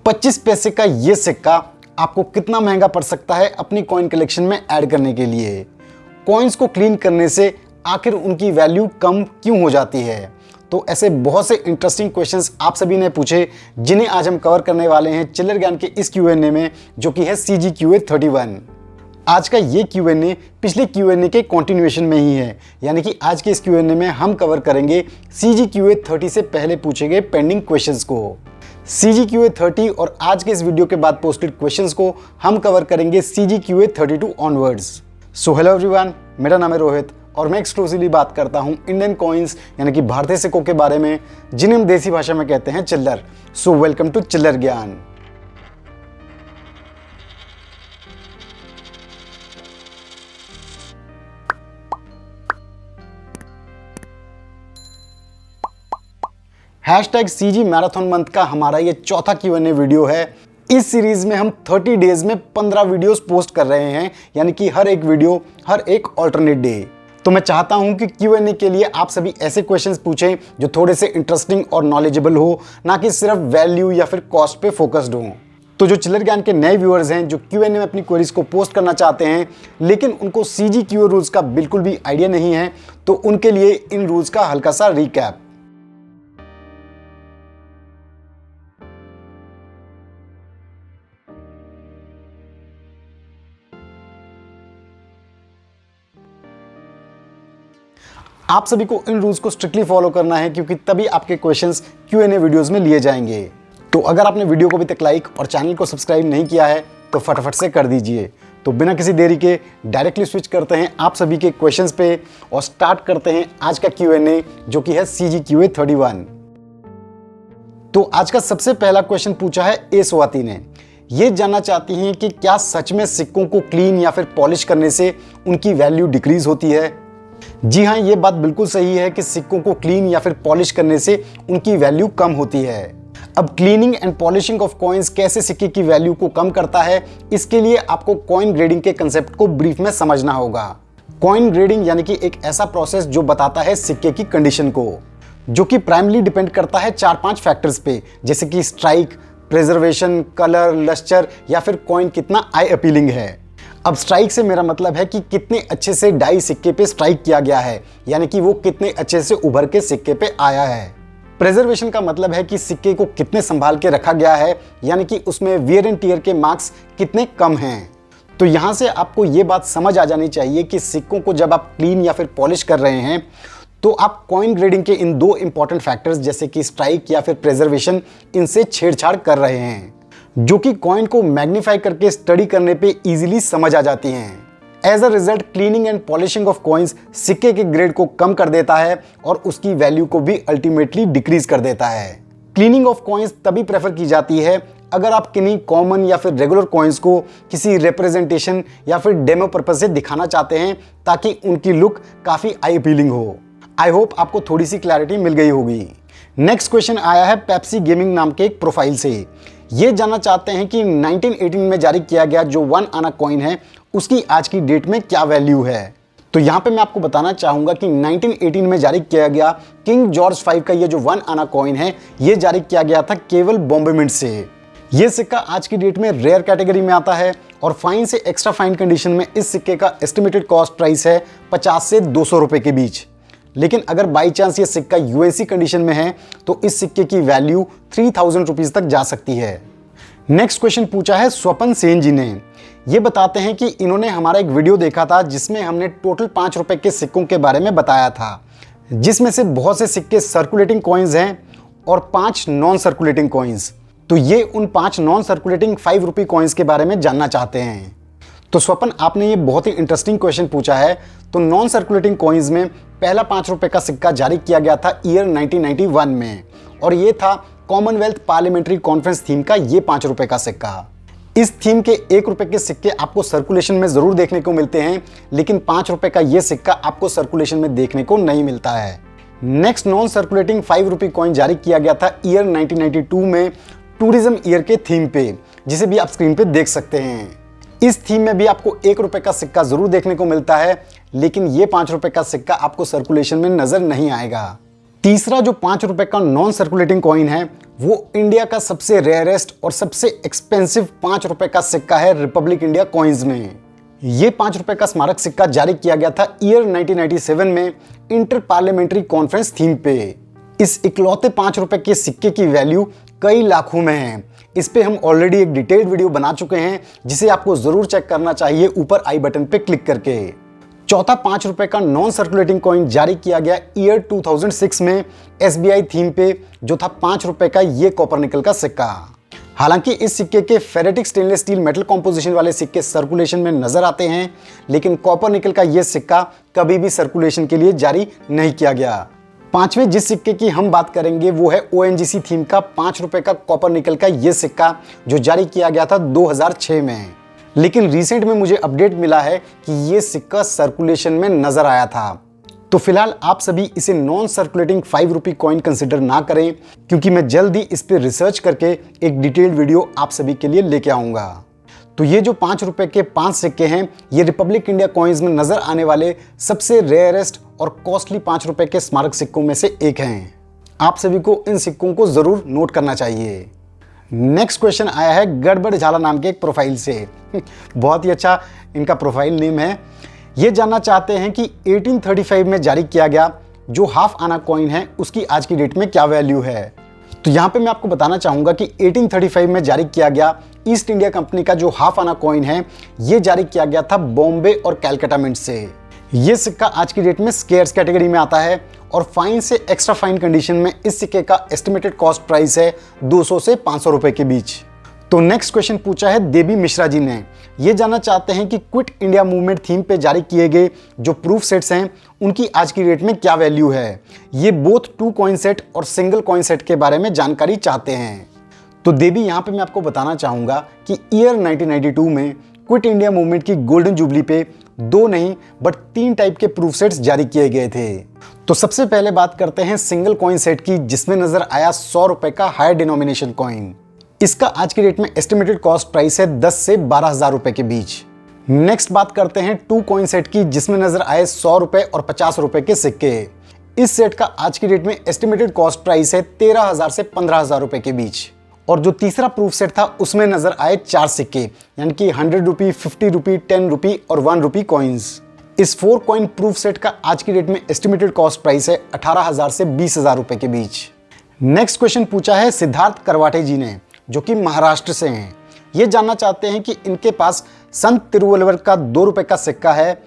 25 पैसे का ये सिक्का आपको कितना महंगा पड़ सकता है अपनी कॉइन कलेक्शन में ऐड करने के लिए? कॉइन्स को क्लीन करने से आखिर उनकी वैल्यू कम क्यों हो जाती है? तो ऐसे बहुत से इंटरेस्टिंग क्वेश्चंस आप सभी ने पूछे, जिन्हें आज हम कवर करने वाले हैं चिल्लर ज्ञान के इस Q&A में, जो कि है CGQA 31। आज का ये Q&A पिछले Q&A के कंटिन्यूएशन में ही है, यानी कि आज के इस Q&A में हम कवर करेंगे CGQA 30 से पहले पूछे गए पेंडिंग क्वेश्चंस को। CGQA 30 और आज के इस वीडियो के बाद पोस्टेड क्वेश्चंस को हम कवर करेंगे CGQA 32 onwards. So hello everyone, मेरा नाम है रोहित और मैं एक्सक्लूसिवली बात करता हूं इंडियन कॉइन्स यानी कि भारतीय सिक्कों के बारे में, जिन्हें हम देसी भाषा में कहते हैं चिल्लर। सो वेलकम टू चिल्लर ज्ञान। #CG मैराथन मंथ का हमारा ये चौथा Q&A वीडियो है। इस सीरीज में हम 30 डेज में 15 वीडियोस पोस्ट कर रहे हैं, यानी कि हर एक वीडियो हर एक ऑल्टरनेट डे। तो मैं चाहता हूं कि Q&A के लिए आप सभी ऐसे क्वेश्चंस पूछें जो थोड़े से इंटरेस्टिंग और नॉलेजेबल हो, ना कि सिर्फ वैल्यू या फिर कॉस्ट पे फोकस्ड हो। तो जो चिल्लर ज्ञान के नए व्यूअर्स हैं जो Q&A में अपनी क्वेरीज को पोस्ट करना चाहते हैं, लेकिन उनको CGQA रूल्स का बिल्कुल भी आइडिया नहीं है, तो उनके लिए इन रूल्स का हल्का सा रिकैप। आप सभी को इन रूल्स को स्ट्रिक्टली फॉलो करना है, क्योंकि तभी आपके क्वेश्चंस Q&A वीडियोस में लिए जाएंगे। तो अगर आपने वीडियो को अभी तक लाइक और चैनल को सब्सक्राइब नहीं किया है तो फटाफट से कर दीजिए। तो बिना किसी देरी के डायरेक्टली स्विच करते हैं आप सभी के क्वेश्चंस पे और स्टार्ट करते हैं आज का Q&A, जो कि है CGQA 31। तो आज का सबसे पहला क्वेश्चन पूछा है ए स्वाति ने। ये जानना चाहती हैं कि क्या सच में सिक्कों को क्लीन या फिर पॉलिश करने से उनकी वैल्यू डिक्रीज होती है? जी हाँ, ये बात बिल्कुल सही है कि सिक्कों को क्लीन या फिर पॉलिश करने से उनकी वैल्यू कम होती है। अब cleaning and polishing of coins कैसे सिक्के की वैल्यू को कम करता है, इसके लिए आपको कॉइन ग्रेडिंग के कंसेप्ट को ब्रीफ में समझना होगा। कॉइन ग्रेडिंग यानी कि एक ऐसा प्रोसेस जो बताता है सिक्के की कंडीशन को, जो कि प्राइमली डिपेंड करता है 4-5 फैक्टर्स पे, जैसे कि स्ट्राइक, प्रिजर्वेशन, कलर, लस्टर या फिर कॉइन कितना आई अपीलिंग है। अब स्ट्राइक से मेरा मतलब है कि कितने अच्छे से डाई सिक्के पे स्ट्राइक किया गया है, यानी कि वो कितने अच्छे से उभर के सिक्के पे आया है। प्रिजर्वेशन का मतलब है कि सिक्के को कितने संभाल के रखा गया है, यानी कि उसमें वियर एंड टियर के मार्क्स कितने कम हैं। तो यहाँ से आपको ये बात समझ आ जानी चाहिए कि सिक्कों को जब आप क्लीन या फिर पॉलिश कर रहे हैं, तो आप कॉइन ग्रेडिंग के इन 2 इंपॉर्टेंट फैक्टर्स जैसे कि स्ट्राइक या फिर प्रिजर्वेशन, इनसे छेड़छाड़ कर रहे हैं, जो कि कॉइन को मैग्नीफाई करके स्टडी करने पे इजीली समझ आ जाती हैं। As a result cleaning and polishing of coins सिक्के के ग्रेड को कम कर देता है और उसकी वैल्यू को भी अल्टीमेटली डिक्रीज कर देता है। क्लीनिंग ऑफ कॉइन्स तभी प्रेफर की जाती है अगर आप किन्हीं कॉमन या फिर रेगुलर कॉइन्स को किसी रिप्रेजेंटेशन या फिर डेमो पर्पज से दिखाना चाहते हैं, ताकि उनकी लुक काफी आई अपीलिंग हो। आई होप आपको थोड़ी सी क्लैरिटी मिल गई होगी। नेक्स्ट क्वेश्चन आया है पेप्सी गेमिंग नाम के एक प्रोफाइल से। ये जानना चाहते हैं कि 1918 में जारी किया गया जो 1 आना कॉइन है, उसकी आज की डेट में क्या वैल्यू है। तो यहाँ पे मैं आपको बताना चाहूंगा कि 1918 में जारी किया गया किंग जॉर्ज 5 का ये जो 1 आना कॉइन है, ये जारी किया गया था केवल बॉम्बे मिंट से। ये सिक्का आज की डेट में रेयर कैटेगरी में आता है और फाइन से एक्स्ट्रा फाइन कंडीशन में इस सिक्के का एस्टिमेटेड कॉस्ट प्राइस है 50 से 200 रुपए के बीच। लेकिन अगर बाई चांस ये सिक्का यूएसी कंडीशन में है तो इस सिक्के की वैल्यू 3000 रुपीज तक जा सकती है। नेक्स्ट क्वेश्चन पूछा है स्वपन सेन जी ने। ये बताते हैं कि इन्होंने हमारा एक वीडियो देखा था जिसमें हमने टोटल 5 रुपए के सिक्कों के बारे में बताया था, जिसमें से बहुत से सिक्के सर्कुलेटिंग कॉइन्स हैं और 5 नॉन सर्कुलेटिंग कॉइन्स। तो ये उन 5 नॉन सर्कुलेटिंग 5 रुपये कॉइन्स के बारे में जानना चाहते हैं। तो स्वपन, आपने ये बहुत ही इंटरेस्टिंग क्वेश्चन पूछा है। तो नॉन सर्कुलेटिंग कॉइन्स में पहला 5 रुपए का सिक्का जारी किया गया था ईयर 1991 में, और ये था कॉमनवेल्थ पार्लियामेंट्री कॉन्फ्रेंस थीम का ये 5 रुपए का सिक्का। इस थीम के 1 रुपए के सिक्के आपको सर्कुलेशन में जरूर देखने को मिलते हैं, लेकिन 5 रुपए का ये सिक्का आपको सर्कुलेशन में देखने को नहीं मिलता है। नेक्स्ट नॉन सर्कुलेटिंग 5 रुपए कॉइन जारी किया गया था ईयर 1992 में टूरिज्म ईयर के थीम पे, जिसे भी आप स्क्रीन पे देख सकते हैं। इस थीम में भी आपको 1 रुपए का सिक्का जरूर देखने को मिलता है, लेकिन ये 5 रुपए का सिक्का आपको सर्कुलेशन में नजर नहीं आएगा। तीसरा जो 5 रुपए का नॉन सर्कुलेटिंग कॉइन है वो इंडिया का सबसे रेयरेस्ट और सबसे एक्सपेंसिव 5 रुपए का सिक्का है रिपब्लिक इंडिया कॉइन्स में। ये 5 रुपए का स्मारक सिक्का जारी किया गया था ईयर 1997 में इंटर पार्लियामेंट्री कॉन्फ्रेंस थीम पे। इस इकलौते 5 रुपए के सिक्के की वैल्यू कई लाखों में है। इस पे हम ऑलरेडी एक डिटेल्ड वीडियो बना चुके हैं, जिसे आपको जरूर चेक करना चाहिए ऊपर आई बटन पे क्लिक करके। चौथा 5 रुपए का नॉन सर्कुलेटिंग कॉइन जारी किया गया ईयर 2006 में SBI थीम पे, जो था 5 रुपए का ये कॉपर निकल का सिक्का। हालांकि इस सिक्के के ferritic stainless steel metal composition वाले सिक्के सर्कुलेशन में नजर आते हैं, लेकिन कॉपर निकल का ये सिक्का कभी भी सर्कुलेशन के लिए जारी नहीं किया गया। पांचवें जिस सिक्के की हम बात करेंगे वो है ONGC थीम का 5 रुपए का कॉपर निकल का ये सिक्का, जो जारी किया गया था 2006 में। लेकिन रिसेंट में मुझे अपडेट मिला है कि ये सिक्का सर्कुलेशन में नजर आया था। तो फिलहाल आप सभी इसे नॉन सर्कुलेटिंग 5 रुपए कॉइन कंसिडर ना करें, क्योंकि मैं जल्द ही इस पर रिसर्च करके एक डिटेल्ड वीडियो आप सभी के लिए लेके आऊंगा। तो ये जो 5 रुपए के 5 सिक्के हैं, ये रिपब्लिक इंडिया कॉइन्स में नजर आने वाले सबसे रेयरेस्ट और कॉस्टली 5 रुपए के स्मारक सिक्कों में से एक हैं। आप सभी को इन सिक्कों को जरूर नोट करना चाहिए। नेक्स्ट क्वेश्चन आया है गड़बड़ झाला नाम के एक प्रोफाइल से। बहुत ही अच्छा इनका प्रोफाइल नेम है। ये जानना चाहते हैं कि 1835 में जारी किया गया जो हाफ आना कॉइन है, उसकी आज की डेट में क्या वैल्यू है। तो यहाँ पे मैं आपको बताना चाहूंगा कि 1835 में जारी किया गया ईस्ट इंडिया कंपनी का जो हाफ आना कॉइन है, ये जारी किया गया था बॉम्बे और कैलकाटा मिंट से। ये सिक्का आज की डेट में स्केयर्स कैटेगरी में आता है और फाइन से एक्स्ट्रा फाइन कंडीशन में इस सिक्के का एस्टिमेटेड कॉस्ट प्राइस है 200 से 500 रुपए के बीच। तो नेक्स्ट क्वेश्चन पूछा है देबी मिश्रा जी ने। ये जानना चाहते हैं कि क्विट इंडिया मूवमेंट थीम पे जारी किए गए जो प्रूफ सेट्स हैं, उनकी आज की डेट में क्या वैल्यू है। ये बोथ 2 कॉइन सेट और सिंगल कॉइन सेट के बारे में जानकारी चाहते हैं। तो देबी, यहाँ पे मैं आपको बताना चाहूंगा कि ईयर 1992 में क्विट इंडिया मूवमेंट की गोल्डन जुबली पे 2 नहीं बट 3 टाइप के प्रूफ सेट्स जारी किए गए थे। तो सबसे पहले बात करते हैं सिंगल कॉइन सेट की, जिसमें नजर आया 100 रुपए का हायर डिनोमिनेशन कॉइन। इसका आज की डेट में एस्टिमेटेड कॉस्ट प्राइस है 10 से 12,000 रुपए के बीच। नेक्स्ट बात करते हैं 2 कॉइन सेट की, जिसमें नजर आए 100 रुपए और 50 रुपए के सिक्के। इस सेट का आज की डेट में एस्टिमेटेड कॉस्ट प्राइस है 13,000 से 15,000 रुपए के बीच। और जो तीसरा प्रूफ सेट था उसमें नजर आए 4 सिक्के, यानी कि 100 रुपी, 50 रुपी, 10 रुपी और 1 रुपी कॉइन्स। इस 4 कॉइन प्रूफ सेट का आज की डेट में एस्टिमेटेड कॉस्ट प्राइस है 18,000 से 20,000 रुपए के बीच। नेक्स्ट क्वेश्चन पूछा है सिद्धार्थ करवाटे जी ने, जो कि महाराष्ट्र से हैं। ये जानना चाहते हैं कि इनके पास संत तिरुवल्लुवर का 2 रुपए का सिक्का है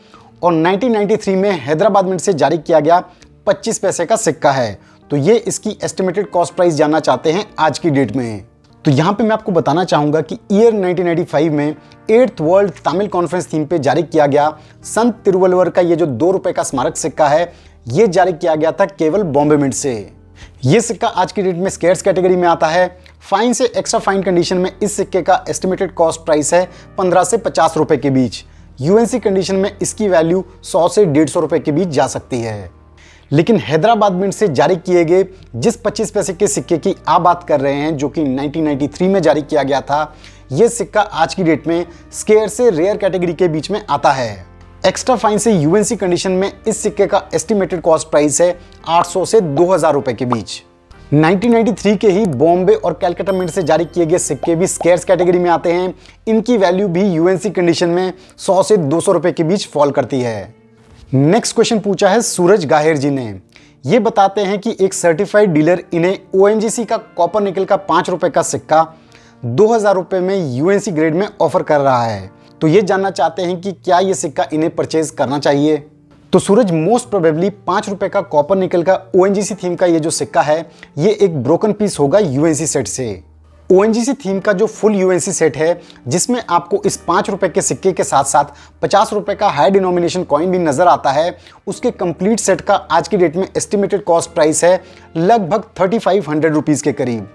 और 1993 में हैदराबाद मिंट से जारी किया गया 25 पैसे का सिक्का है। तो ये इसकी एस्टिमेटेड कॉस्ट प्राइस जानना चाहते हैं आज की डेट में। तो यहाँ पे मैं आपको बताना चाहूंगा कि ईयर 1995 में 8th world Tamil conference theme पे जारी किया गया संत तिरुवल्लुवर का ये जो 2 रुपए का स्मारक सिक्का है, ये जारी किया गया था केवल बॉम्बे मिंट से। ये सिक्का आज की डेट में स्केयर्स कैटेगरी में आता है। फाइन से एक्स्ट्रा फाइन कंडीशन में इस सिक्के का एस्टिमेटेड कॉस्ट प्राइस है 15 से 50 रुपए के बीच। यूएनसी कंडीशन में इसकी वैल्यू 100 से 150 रुपए के बीच जा सकती है। लेकिन हैदराबाद मिंट से जारी किए गए जिस 25 पैसे के सिक्के की आप बात कर रहे हैं, जो कि 1993 में जारी किया गया था, यह सिक्का आज की डेट में स्केयर से रेयर कैटेगरी के बीच में आता है। एक्स्ट्रा फाइन से यूएनसी कंडीशन में इस सिक्के का एस्टिमेटेड कॉस्ट प्राइस है 800 से 2000 रुपए के बीच। 1993 के ही बॉम्बे और कैलकाटा मिंट से जारी किए गए सिक्के भी स्केयर्स कैटेगरी में आते हैं। इनकी वैल्यू भी यूएनसी कंडीशन में 100 से 200 रुपए के बीच फॉल करती है। नेक्स्ट क्वेश्चन पूछा है सूरज गाहेर जी ने। ये बताते हैं कि एक सर्टिफाइड डीलर इन्हें ONGC का कॉपर निकल का 5 रुपए का सिक्का 2000 रुपए में यूएनसी ग्रेड में ऑफर कर रहा है। तो ये जानना चाहते हैं कि क्या ये सिक्का इन्हें परचेज करना चाहिए। तो सूरज, मोस्ट प्रोबेबली 5 रुपए का कॉपर निकल का ONGC थीम का ये जो सिक्का है, ये एक ब्रोकन पीस होगा यूएनसी सेट से। ONGC थीम का जो फुल यूएनसी सेट है, जिसमें आपको इस 5 रुपए के सिक्के के साथ साथ 50 रुपए का हाई डिनोमिनेशन कॉइन भी नजर आता है, उसके कंप्लीट सेट का आज की डेट में एस्टिमेटेड कॉस्ट प्राइस है लगभग 3500 रुपीज के करीब।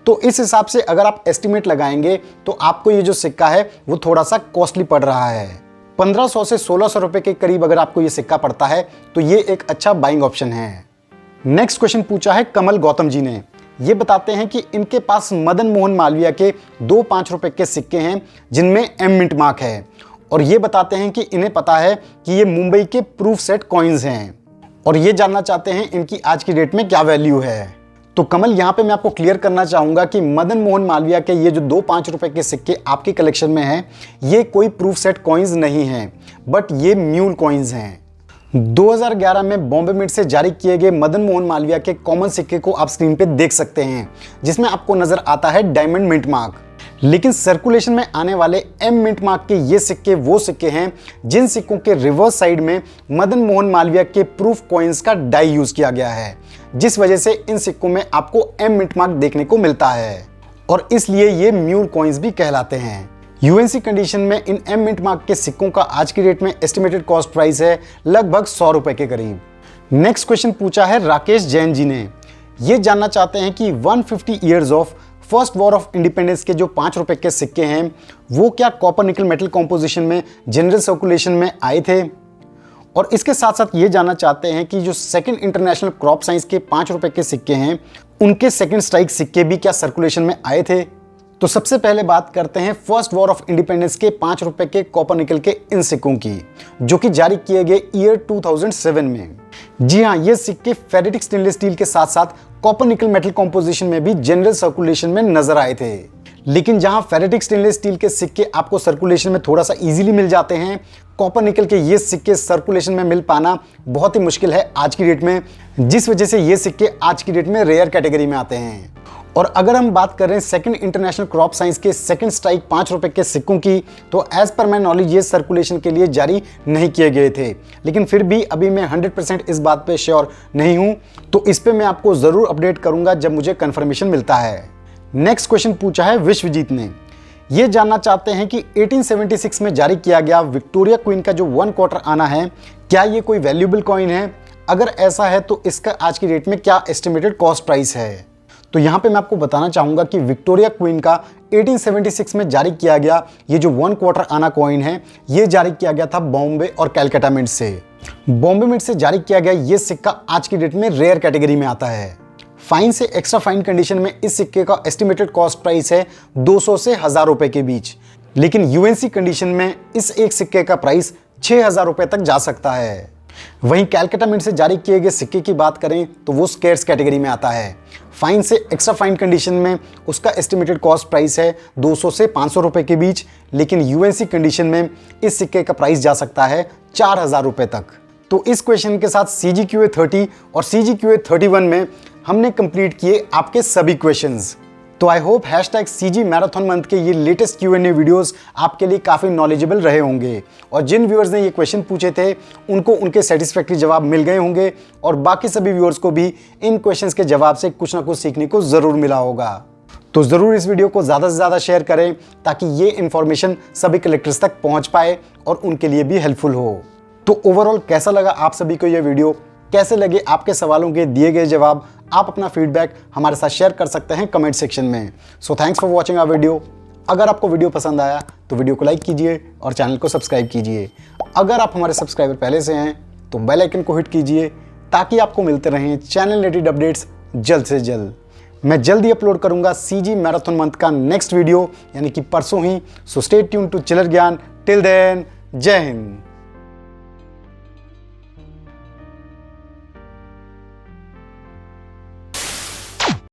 तो इस हिसाब से अगर आप एस्टिमेट लगाएंगे तो आपको ये जो सिक्का है वो थोड़ा सा कॉस्टली पड़ रहा है। 1500 से 1600 रुपए के करीब अगर आपको ये सिक्का पड़ता है तो ये एक अच्छा बाइंग ऑप्शन है। नेक्स्ट क्वेश्चन पूछा है कमल गौतम जी ने। ये बताते हैं कि इनके पास मदन मोहन मालवीय के 2 5 रुपए के सिक्के हैं, जिनमें एम मिंट मार्क है, और ये बताते हैं कि इन्हें पता है कि ये मुंबई के प्रूफ सेट कॉइन्स हैं, और ये जानना चाहते हैं इनकी आज की डेट में क्या वैल्यू है। तो कमल, यहाँ पे मैं आपको क्लियर करना चाहूंगा कि मदन मोहन मालवीय के ये जो 2 5 रुपए के सिक्के आपके कलेक्शन में हैं, ये कोई प्रूफ सेट कॉइन्स नहीं हैं, बट ये म्यूल कॉइन्स हैं। 2011 में बॉम्बे मिंट से जारी किए गए मदन मोहन मालवीय के कॉमन सिक्के को आप स्क्रीन पे देख सकते हैं, जिसमें आपको नजर आता है डायमंड मिंट मार्क। लेकिन सर्कुलेशन में आने वाले एम मिंट मार्क के ये सिक्के वो सिक्के हैं जिन सिक्कों के रिवर्स साइड में मदन मोहन मालवीय के प्रूफ कॉइन्स का डाई यूज किया गया है, जिस वजह से इन सिक्कों में आपको एम मिंट मार्क देखने को मिलता है और इसलिए ये म्यूल कॉइन्स भी कहलाते हैं। यूएनसी कंडीशन में इन एम मिंट मार्क के सिक्कों का आज की डेट में एस्टिमेटेड कॉस्ट प्राइस है लगभग 100 रुपए के करीब। नेक्स्ट क्वेश्चन पूछा है राकेश जैन जी ने। ये जानना चाहते हैं कि 150 years of first war of independence के जो 5 रुपए के सिक्के हैं वो क्या कॉपर निकल मेटल कॉम्पोजिशन में जनरल सर्कुलेशन में आए थे, और इसके साथ साथ ये जानना चाहते हैं कि जो सेकंड इंटरनेशनल क्रॉप साइंस के 5 रुपए के सिक्के हैं उनके सेकंड स्ट्राइक सिक्के भी क्या सर्कुलेशन में आए थे। तो सबसे पहले बात करते हैं फर्स्ट वॉर ऑफ इंडिपेंडेंस के 5 रुपए के कॉपर निकल के इन सिक्कों की, जो कि जारी किए गए ईयर 2007 में। जी हाँ, ये सिक्के फेरेटिक स्टेनलेस स्टील के साथ साथ कॉपर निकल मेटल कॉम्पोजिशन में भी जनरल सर्कुलेशन में नजर आए थे। लेकिन जहां फेरेटिक स्टेनलेस स्टील के सिक्के आपको सर्कुलेशन में थोड़ा सा इजीली मिल जाते हैं, कॉपर निकल के ये सिक्के सर्कुलेशन में मिल पाना बहुत ही मुश्किल है आज की डेट में, जिस वजह से ये सिक्के आज की डेट में रेयर कैटेगरी में आते हैं। और अगर हम बात करें सेकंड इंटरनेशनल क्रॉप साइंस के सेकंड स्ट्राइक 5 रुपए के सिक्कों की, तो एज पर माई नॉलेज ये सर्कुलेशन के लिए जारी नहीं किए गए थे, लेकिन फिर भी अभी मैं 100% इस बात पे श्योर नहीं हूं, तो इस पे मैं आपको जरूर अपडेट करूंगा जब मुझे कंफर्मेशन मिलता है। नेक्स्ट क्वेश्चन पूछा है विश्वजीत ने। ये जानना चाहते हैं कि 1876 में जारी किया गया विक्टोरिया क्वीन का जो 1 क्वार्टर आना है, क्या ये कोई वैल्यूएबल कॉइन है? अगर ऐसा है तो इसका आज की डेट में क्या एस्टिमेटेड कॉस्ट प्राइस है? तो यहाँ पे मैं आपको बताना चाहूंगा कि विक्टोरिया क्वीन का 1876 में जारी किया गया ये जो 1 क्वार्टर आना कॉइन है, ये जारी किया गया था बॉम्बे और कैलकाटा मिंट से। बॉम्बे मिंट से जारी किया गया ये सिक्का आज की डेट में रेयर कैटेगरी में आता है। फाइन से एक्स्ट्रा फाइन कंडीशन में इस सिक्के का एस्टिमेटेड कॉस्ट प्राइस है 200 से 1000 रुपए के बीच, लेकिन यूएनसी कंडीशन में इस एक सिक्के का प्राइस 6000 रुपए तक जा सकता है। वहीं कैलकाटा मिंट से जारी किए गए सिक्के की बात करें तो वो स्केर्स कैटेगरी में आता है। फाइन से एक्स्ट्रा फाइन कंडीशन में उसका एस्टिमेटेड कॉस्ट प्राइस है 200 से 500 रुपए के बीच, लेकिन यूएनसी कंडीशन में इस सिक्के का प्राइस जा सकता है 4000 रुपए तक। तो इस क्वेश्चन के साथ CGQA 30 और CGQA 31 में हमने कंप्लीट किए आपके सभी क्वेश्चंस। तो I hope #CG marathon month के ये लेटेस्ट Q&A वीडियोस आपके लिए काफ़ी नॉलेजेबल रहे होंगे, और जिन व्यूअर्स ने ये क्वेश्चन पूछे थे उनको उनके सेटिस्फैक्ट्री जवाब मिल गए होंगे, और बाकी सभी व्यूअर्स को भी इन क्वेश्चंस के जवाब से कुछ ना कुछ सीखने को ज़रूर मिला होगा। तो ज़रूर इस वीडियो को ज़्यादा से ज़्यादा शेयर करें ताकि ये इन्फॉर्मेशन सभी कलेक्टर्स तक पहुँच पाए और उनके लिए भी हेल्पफुल हो। तो ओवरऑल कैसा लगा आप सभी को ये वीडियो, कैसे लगे आपके सवालों के दिए गए जवाब, आप अपना फीडबैक हमारे साथ शेयर कर सकते हैं कमेंट सेक्शन में। So thanks for watching our video. अगर आपको वीडियो पसंद आया तो वीडियो को लाइक कीजिए और चैनल को सब्सक्राइब कीजिए। अगर आप हमारे सब्सक्राइबर पहले से हैं तो बेल आइकन को हिट कीजिए ताकि आपको मिलते रहें चैनल रिलेटेड अपडेट्स जल्द से जल्द। मैं जल्द ही अपलोड करूंगा CG मैराथन मंथ का नेक्स्ट वीडियो, यानी कि परसों ही। So stay tuned to chiller Gyan. Till then, Jai Hind.